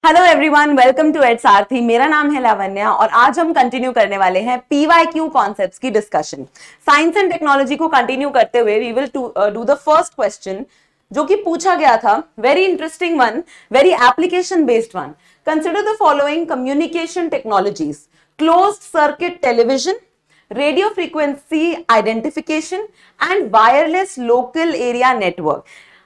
Hello everyone, welcome to at Sarathi. मेरा नाम है लावण्या और आज हम कंटिन्यू करने वाले हैं पीवाईक्यू कॉन्सेप्ट्स की डिस्कशन। साइंस एंड टेक्नोलॉजी को कंटिन्यू करते हुए we will do the first question जो कि पूछा गया था। Very interesting one, very application based one. Consider the following communication technologies: closed circuit television, radio frequency identification and wireless local area network.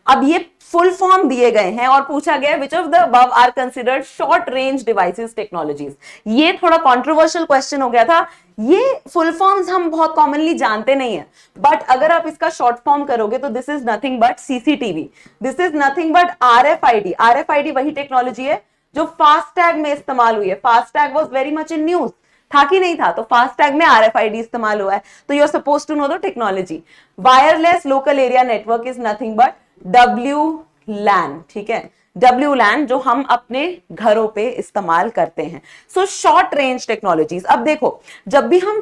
अब ये फुल फॉर्म दिए गए हैं और पूछा गया which of the above are considered short range devices technologies. ये थोड़ा कंट्रोवर्शियल क्वेश्चन हो गया था। ये फुल फॉर्म्स हम बहुत कॉमनली जानते नहीं है, बट अगर आप इसका शॉर्ट फॉर्म करोगे तो this is nothing but CCTV, this is nothing but RFID. RFID वही टेक्नोलॉजी है जो फास्टैग में इस्तेमाल हुई है। FASTag was very much in news, था कि नहीं था? तो फास्टैग में आरएफआईडी इस्तेमाल हुआ है, तो you are suppose to know the technology. Wireless local area network is nothing but WLAN, ठीक है, WLAN जो हम अपने घरों पे इस्तेमाल करते हैं। So short range technologies. अब देखो, जब भी हम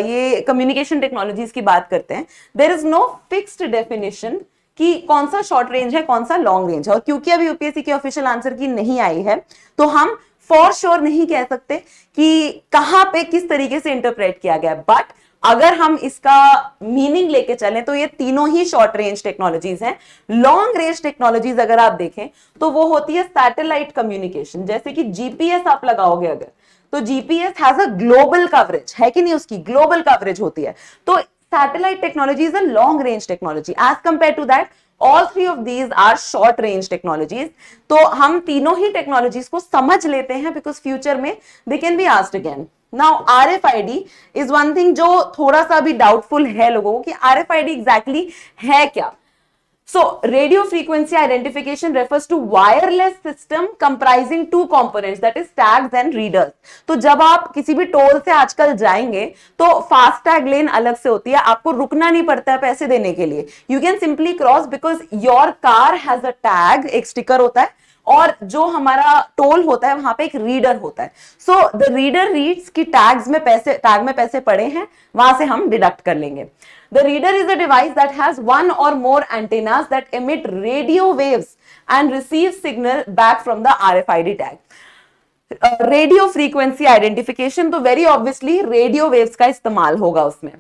ये कम्युनिकेशन टेक्नोलॉजीज की बात करते हैं, there is no fixed definition कि कौन सा शॉर्ट रेंज है, कौन सा लॉन्ग रेंज है। और क्योंकि अभी यूपीएससी की ऑफिशियल आंसर की नहीं आई है, तो हम फॉर श्योर नहीं कह सकते कि कहां पे किस तरीके से इंटरप्रेट किया गया। बट अगर हम इसका मीनिंग लेके चलें तो ये तीनों ही शॉर्ट रेंज टेक्नोलॉजीज हैं। लॉन्ग रेंज टेक्नोलॉजीज अगर आप देखें तो वो होती है सैटेलाइट कम्युनिकेशन। जैसे कि जीपीएस आप लगाओगे अगर, तो GPS has a global coverage, है कि नहीं? उसकी ग्लोबल कवरेज होती है। तो satellite technology is a long range technology. As compare to that all three of these are short range technologies. तो हम तीनों ही टेक्नोलॉजीज को समझ लेते हैं बिकॉज फ्यूचर में they can be asked again. Now RFID is one thing जो थोड़ा सा भी डाउटफुल है लोगों को कि RFID एग्जैक्टली है क्या। So, radio frequency identification refers to wireless system comprising two components, that is tags and readers. तो जब आप किसी भी टोल से आजकल जाएंगे तो फास्ट टैग लेन अलग से होती है, आपको रुकना नहीं पड़ता है पैसे देने के लिए। You can simply cross because your car has a tag, एक स्टिकर होता है, और जो हमारा टोल होता है वहां पे एक रीडर होता है। सो द रीडर रीड्स की टैग में पैसे पड़े हैं, वहां से हम डिडक्ट कर लेंगे। The reader is a device that has one or more antennas that emit radio waves and receive signal back from the RFID tag. Radio frequency identification, तो वेरी ऑब्वियसली रेडियो वेव्स का इस्तेमाल होगा उसमें।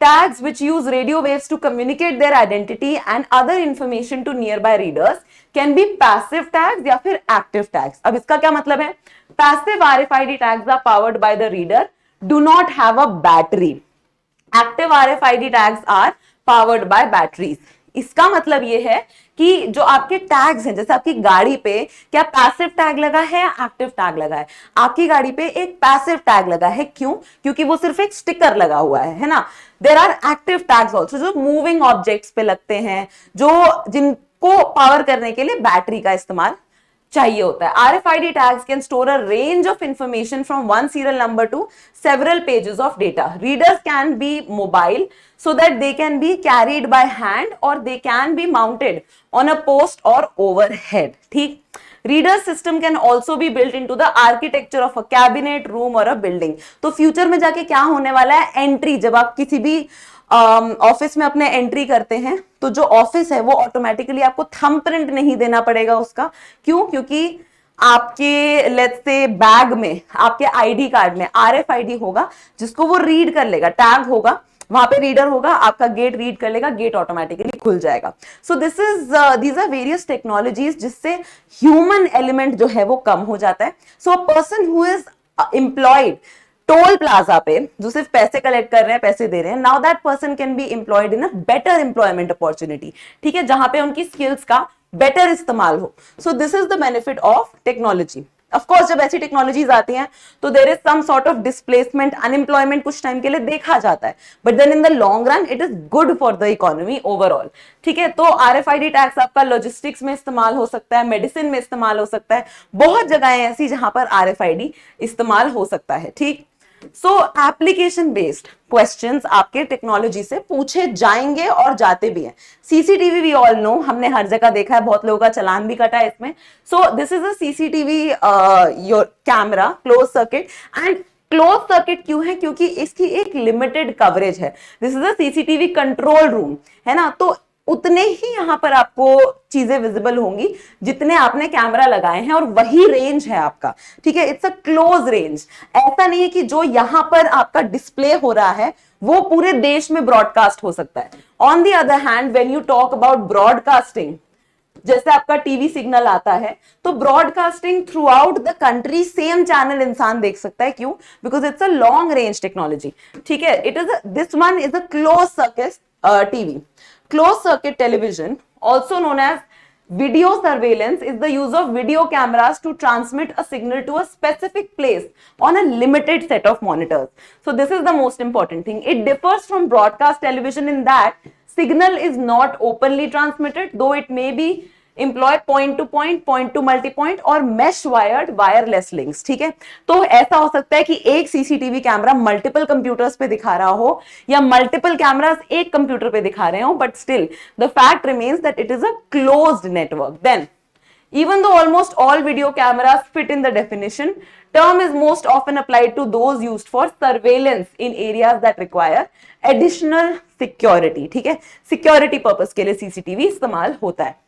Tags which use radio waves to communicate their identity and other information to nearby readers can be passive tags या फिर active tags. अब इसका क्या मतलब है? Passive RFID tags are powered by the reader, do not have a battery. Active RFID tags are powered by batteries. इसका मतलब ये है कि जो आपके टैग्स हैं, जैसे आपकी गाड़ी पे क्या पैसिव टैग लगा है या एक्टिव टैग लगा है? आपकी गाड़ी पे एक पैसिव टैग लगा है। क्यों? क्योंकि वो सिर्फ एक स्टिकर लगा हुआ है ना। There are active tags also जो मूविंग ऑब्जेक्ट्स पे लगते हैं, जो जिनको पावर करने के लिए बैटरी का इस्तेमाल चाहिए होता है। RFID tags can store a range of information from one serial number to several pages of data. Readers can be mobile so that they can be carried by hand or they can be mounted on a post or overhead. ठीक? Reader system can also be built into the architecture of a cabinet, room or a building. तो future में जाके क्या होने वाला है? Entry, जब आप किसी भी ऑफिस में अपने एंट्री करते हैं तो जो ऑफिस है वो ऑटोमेटिकली आपको थंबप्रिंट नहीं देना पड़ेगा उसका। क्यों? क्योंकि आपके लेट्स से बैग में, आपके आईडी कार्ड में RFID होगा जिसको वो रीड कर लेगा। टैग होगा, वहां पे रीडर होगा, आपका गेट रीड कर लेगा, गेट ऑटोमेटिकली खुल जाएगा। So these are various technologies जिससे ह्यूमन एलिमेंट जो है वो कम हो जाता है। So a person who is employed toll plaza पे, जो सिर्फ पैसे कलेक्ट कर रहे हैं, पैसे दे रहे हैं, now that person can be employed in a better employment opportunity. ठीक है, जहां पे उनकी स्किल्स का बेटर इस्तेमाल हो। So this is the benefit of technology. Of course जब ऐसी टेक्नोलॉजीज आती हैं तो there is some sort of displacement, unemployment कुछ टाइम के लिए देखा जाता है, but then in the long run it is good for the economy overall. ठीक है, तो RFID टैग्स आपका लॉजिस्टिक्स में इस्तेमाल हो सकता है, मेडिसिन में इस्तेमाल हो सकता है, बहुत जगह ऐसी जहां पर RFID इस्तेमाल हो सकता है। ठीक, सो एप्लीकेशन बेस्ड क्वेश्चंस आपके टेक्नोलॉजी से पूछे जाएंगे और जाते भी हैं। सीसीटीवी वी ऑल नो, हमने हर जगह देखा है, बहुत लोगों का चालान भी कटा है इसमें। सो this is a CCTV your camera close circuit. And close circuit क्यों है? क्योंकि इसकी एक लिमिटेड कवरेज है। This is a CCTV control room, है ना। तो उतने ही यहां पर आपको चीजें विजिबल होंगी जितने आपने कैमरा लगाए हैं, और वही रेंज है आपका, ठीक है। It's a close range. ऐसा नहीं है कि जो यहां पर आपका डिस्प्ले हो रहा है वो पूरे देश में ब्रॉडकास्ट हो सकता है। On the other hand, when you talk about broadcasting, जैसे आपका टीवी सिग्नल आता है, तो broadcasting through out the country same channel इंसान देख सकता है। क्यों? Because it's a long range technology, ठीक है। It is this one is a close circuit TV. Closed circuit television, also known as video surveillance, is the use of video cameras to transmit a signal to a specific place on a limited set of monitors. So this is the most important thing. It differs from broadcast television in that signal is not openly transmitted, though it may be employ point to multi-point और mesh wired wireless links, ठीक है। तो ऐसा हो सकता है कि एक सीसीटीवी कैमरा मल्टीपल कंप्यूटर्स पे दिखा रहा हो, या मल्टीपल कैमरास एक कंप्यूटर पे दिखा रहे हो, but still the fact remains that it is a closed network. Then even though almost all video cameras fit in the definition, term is most often applied to those used for surveillance in areas that require additional security, ठीक है। Security purpose के लिए CCTV इस्तेमाल होता है।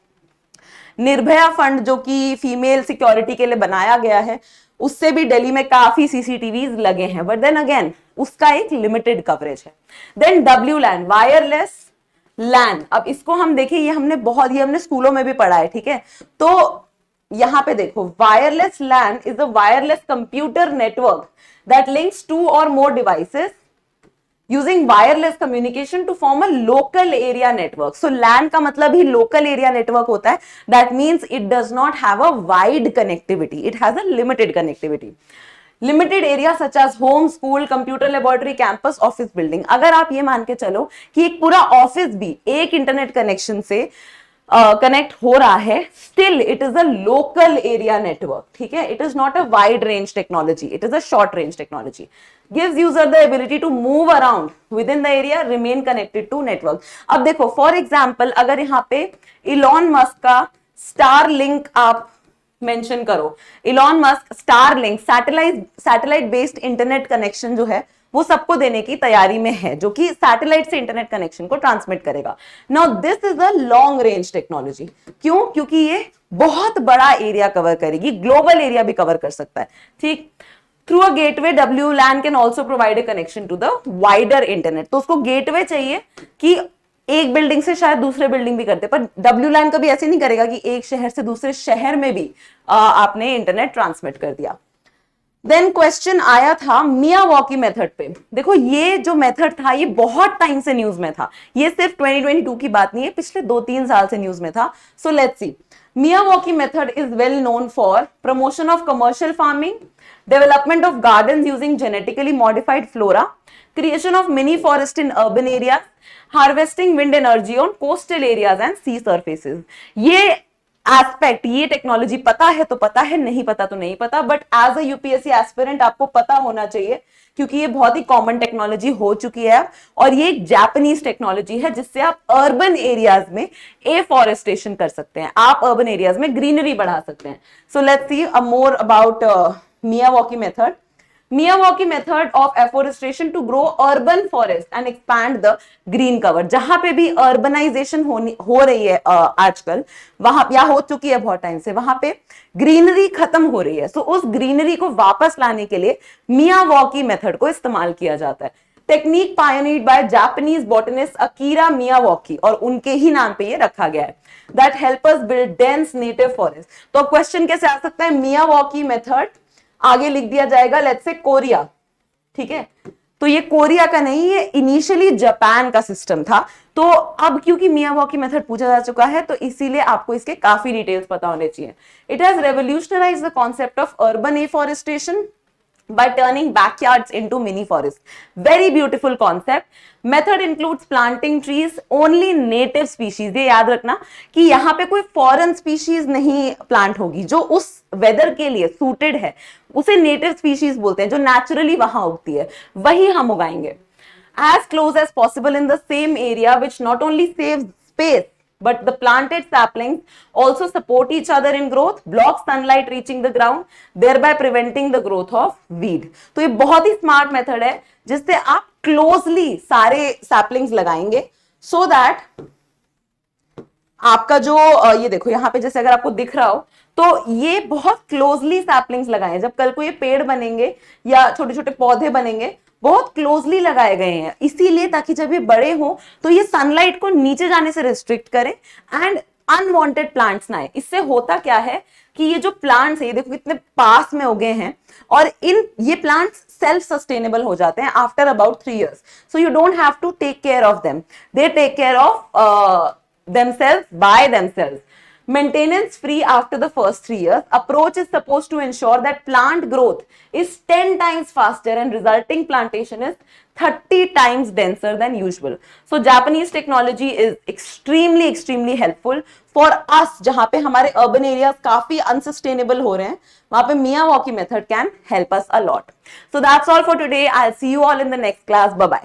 Nirbhaya fund जो कि female security के लिए बनाया गया है, उससे भी दिल्ली में काफी सीसीटीवीज लगे हैं, बट देन अगेन उसका एक लिमिटेड कवरेज है। देन डब्ल्यू लैन, वायरलेस लैन। अब इसको हम देखें, ये हमने स्कूलों में भी पढ़ा है, ठीक है। तो यहां पे देखो, wireless LAN is a wireless computer network that links two or more devices using wireless communication to form a local area network. So LAN का मतलब ही local area network होता है. That means it does not have a wide connectivity. It has a limited connectivity. Limited area such as home, school, computer laboratory, campus, office building. अगर आप ये मान के चलो कि एक पूरा ऑफिस भी एक इंटरनेट कनेक्शन से कनेक्ट हो रहा है, still it is a local area network, ठीक है। It is not a wide range technology, it is a short range technology. Gives user the ability to move around within the area, remain connected to network. अब देखो, for example, अगर यहाँ पे Elon Musk का Starlink आप mention करो, Elon Musk Starlink satellite based internet connection जो है वो सबको देने की तैयारी में है, जो कि सैटेलाइट से इंटरनेट कनेक्शन को ट्रांसमिट करेगा। Now this is a long range technology. क्यों? क्योंकि ये बहुत बड़ा एरिया कवर करेगी, ग्लोबल एरिया भी कवर कर सकता है, ठीक। Through a gateway, WLAN can also provide a connection to the wider internet. तो उसको गेटवे चाहिए कि एक बिल्डिंग से शायद दूसरे बिल्डिंग भी करते, पर WLAN कभी ऐसे नहीं करेगा कि एक शहर से दूसरे शहर में भी आपने इंटरनेट ट्रांसमिट कर दिया। देन क्वेश्चन आया था मियावाकी मेथड पे। देखो, ये जो मेथड था ये बहुत टाइम से न्यूज में था, ये सिर्फ 2022 की बात नहीं है, पिछले 2-3 साल से न्यूज में था। So let's see. Miyawaki method is well known for promotion of commercial farming, development of gardens using genetically modified flora, creation of mini forest in urban area, harvesting wind energy on coastal areas and sea surfaces. ये aspect, ये technology पता है तो पता है, नहीं पता तो नहीं पता, but as a UPSC aspirant आपको पता होना चाहिए, क्योंकि ये बहुत ही कॉमन टेक्नोलॉजी हो चुकी है। और ये एक जापानीज टेक्नोलॉजी है जिससे आप अर्बन एरियाज में एफॉरेस्टेशन कर सकते हैं, आप अर्बन एरियाज में ग्रीनरी बढ़ा सकते हैं। सो let's C more about Miyawaki method. Miyawaki method of afforestation to grow urban forest and expand the green cover। जहां पे भी अर्बनाइजेशन हो रही है आजकल, वहां या हो चुकी है बहुत टाइम से, वहां पे ग्रीनरी खत्म हो रही है। सो उस ग्रीनरी को वापस लाने के लिए मियावाकी मेथड को इस्तेमाल किया जाता है। Technique pioneered by Japanese botanist Akira Miyawaki, और उनके ही नाम पे ये रखा गया है। That help us build dense native forest. तो क्वेश्चन कैसे आ सकता है? मियावाकी मेथड, आगे लिख दिया जाएगा लेट्स से कोरिया, ठीक है। तो ये कोरिया का नहीं, ये इनिशियली जापान का सिस्टम था। तो अब क्योंकि मियावाकी मेथड पूछा जा चुका है, तो इसीलिए आपको इसके काफी डिटेल्स पता होने चाहिए। It has revolutionised the concept of urban afforestation by turning backyards into mini forests. Very beautiful concept. Method includes planting trees only native species। ये याद रखना कि यहाँ पे कोई फॉरेन स्पीशीज नहीं प्लांट होगी, जो उस वेदर के लिए सूटेड है उसे नेटिव स्पीशीज बोलते हैं, जो नेचुरली वहां उगती है वही हम उगाएंगे। As close as possible in the same area, which not only saves space but the planted saplings also support each other in growth, block sunlight reaching the ground, thereby preventing the growth of weed। तो ये बहुत ही smart method है जिससे आप closely सारे saplings लगाएंगे, so that आपका जो ये देखो यहाँ पे जैसे अगर आपको दिख रहा हो तो ये बहुत क्लोजली सैपलिंग्स लगाए हैं। जब कल को ये पेड़ बनेंगे या छोटे छोटे पौधे बनेंगे बहुत क्लोजली लगाए गए हैं, इसीलिए ताकि जब ये बड़े हो तो ये सनलाइट को नीचे जाने से रिस्ट्रिक्ट करें एंड अनवांटेड प्लांट्स ना आए। इससे होता क्या है कि ये जो प्लांट्स है ये देखो कितने पास में उगे हैं और ये प्लांट्स सेल्फ सस्टेनेबल हो जाते हैं after about 3 years। So you don't have to take care of them, they take care of themselves by themselves। Maintenance free after the first 3 years. Approach is supposed to ensure that plant growth is 10 times faster and resulting plantation is 30 times denser than usual. So Japanese technology is extremely helpful for us जहां पे हमारे urban areas काफी unsustainable हो रहे हैं, वहां पे Miyawaki method can help us a lot. So that's all for today. I'll see you all in the next class. Bye bye.